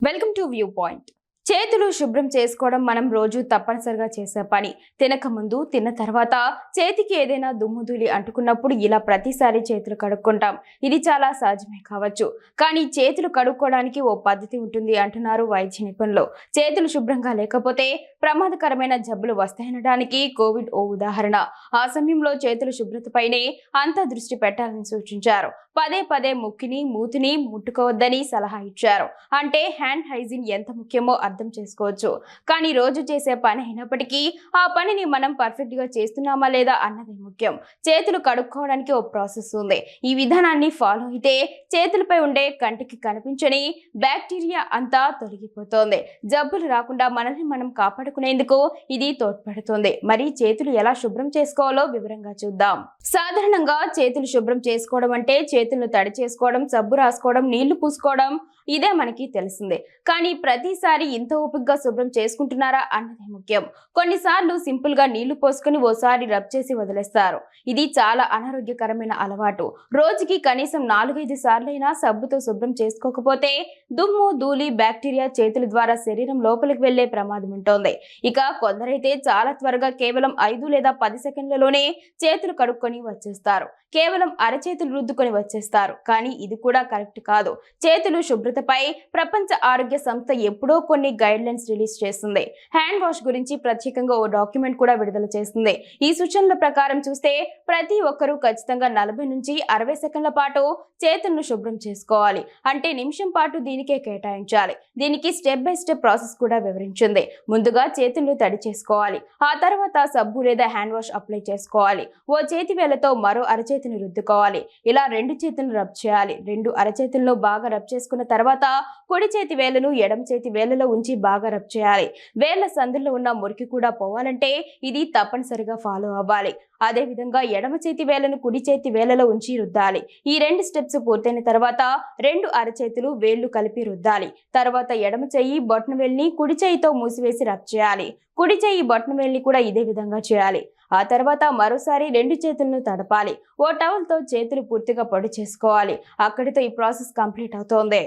Welcome to view point. చేతులు శుభ్రం చేసుకోవడం మనం రోజు తప్పనిసరిగా చేసే పని. తినక ముందు, తిన్న తర్వాత చేతికి ఏదైనా దుమ్ముధూళి అంటుకున్నప్పుడు ఇలా ప్రతిసారి చేతులు కడుక్కుంటాం. ఇది చాలా సహజమే కావచ్చు. కానీ చేతులు కడుక్కోవడానికి ఓ పద్ధతి ఉంటుంది అంటున్నారు వైద్య నిపుణులు. చేతులు శుభ్రంగా లేకపోతే ప్రమాదకరమైన జబ్బులు వస్తాయనడానికి కోవిడ్ ఓ ఉదాహరణ. ఆ సమయంలో చేతుల శుభ్రతపైనే అంతా దృష్టి పెట్టాలని సూచించారు. పదే పదే ముక్కిని, మూతిని ముట్టుకోవద్దని సలహా ఇచ్చారు. అంటే హ్యాండ్ హైజీన్ ఎంత ముఖ్యమో అర్థం చేసుకోవచ్చు. కానీ రోజు చేసే పని అయినప్పటికీ ఆ పనిని మనం పర్ఫెక్ట్ గా చేస్తున్నామా లేదా అన్నది ముఖ్యం. చేతులు కడుక్కోవడానికి ఓ ప్రాసెస్ ఉంది. ఈ విధానాన్ని ఫాలో అయితే చేతులపై ఉండే కంటికి కనిపించని బ్యాక్టీరియా అంతా తొలగిపోతుంది. జబ్బులు రాకుండా మనల్ని మనం కాపాడుకునేందుకు ఇది తోడ్పడుతుంది. మరి చేతులు ఎలా శుభ్రం చేసుకోవాలో వివరంగా చూద్దాం. సాధారణంగా చేతులు శుభ్రం చేసుకోవడం అంటే చేతులను తడి చేసుకోవడం, సబ్బు రాసుకోవడం, నీళ్లు పూసుకోవడం, ఇదే మనకి తెలిసిందే. కానీ ప్రతిసారి ఇంత ఓపికగా శుభ్రం చేసుకుంటున్నారా అన్నదే ముఖ్యం. కొన్నిసార్లు సింపుల్ గా నీళ్లు పోసుకొని ఓసారి రబ్ చేసి వదిలేస్తారు. ఇది చాలా అనారోగ్యకరమైన అలవాటు. రోజుకి కనీసం 4-5 సార్లైనా సబ్బుతో శుభ్రం చేసుకోకపోతే దుమ్ము, ధూళి, బ్యాక్టీరియా చేతుల ద్వారా శరీరం లోపలికి వెళ్లే ప్రమాదం ఉంటుంది. ఇక కొందరైతే చాలా త్వరగా కేవలం 5 లేదా 10 సెకండ్లలోనే చేతులు కడుక్కొని వచ్చేస్తారు. కేవలం అరచేతులు రుద్దుకొని వచ్చేస్తారు. కానీ ఇది కూడా కరెక్ట్ కాదు. చేతులు శుభ్రతపై ప్రపంచ ఆరోగ్య సంస్థ ఎప్పుడో కొన్ని గైడ్ లైన్స్ రిలీజ్ చేస్తుంది. హ్యాండ్ వాష్ గురించి ప్రత్యేకంగా ఓ డాక్యుమెంట్ కూడా విడుదల చేస్తుంది. ఈ సూచనల ప్రకారం చూస్తే ప్రతి ఒక్కరూ ఖచ్చితంగా 40 నుంచి 60 సెకండ్ల పాటు చేతులను శుభ్రం చేసుకోవాలి. అంటే నిమిషం పాటు దీనికే కేటాయించాలి. దీనికి స్టెప్ బై స్టెప్ ప్రాసెస్ కూడా వివరించింది. ముందుగా చేతులను తడి చేసుకోవాలి. ఆ తర్వాత సబ్బు లేదా హ్యాండ్ వాష్ అప్లై చేసుకోవాలి. ఓ చేతి వేలతో మరో అరచేతిని రుద్దుకోవాలి. ఇలా 2 చేతులను రబ్ చేయాలి. 2 అరచేతులను బాగా రబ్ చేసుకున్న తర్వాత కుడి చేతి వేలను ఎడమ చేతి వేలలో ఉంచి బాగా రబ్ చేయాలి. వేళ్ల సందుల్లో ఉన్న మురికి కూడా పోవాలంటే ఇది తప్పనిసరిగా ఫాలో అవ్వాలి. అదే విధంగా ఎడమ చేతి వేలను కుడి చేతి వేలలో ఉంచి రుద్దాలి. ఈ 2 స్టెప్స్ పూర్తయిన తర్వాత 2 అరచేతులు వేళ్లు కలిపి రుద్దాలి. తర్వాత ఎడమ చెయ్యి బొటన వేలిని కుడి చేయితో మూసివేసి రబ్ చేయాలి. కుడి చేయి బొటన వేలిని కూడా ఇదే విధంగా చేయాలి. ఆ తర్వాత మరోసారి 2 చేతులను తడపాలి. ఓ టవల్తో చేతులు పూర్తిగా పొడి చేసుకోవాలి. అక్కడితో ఈ ప్రాసెస్ కంప్లీట్ అవుతోంది.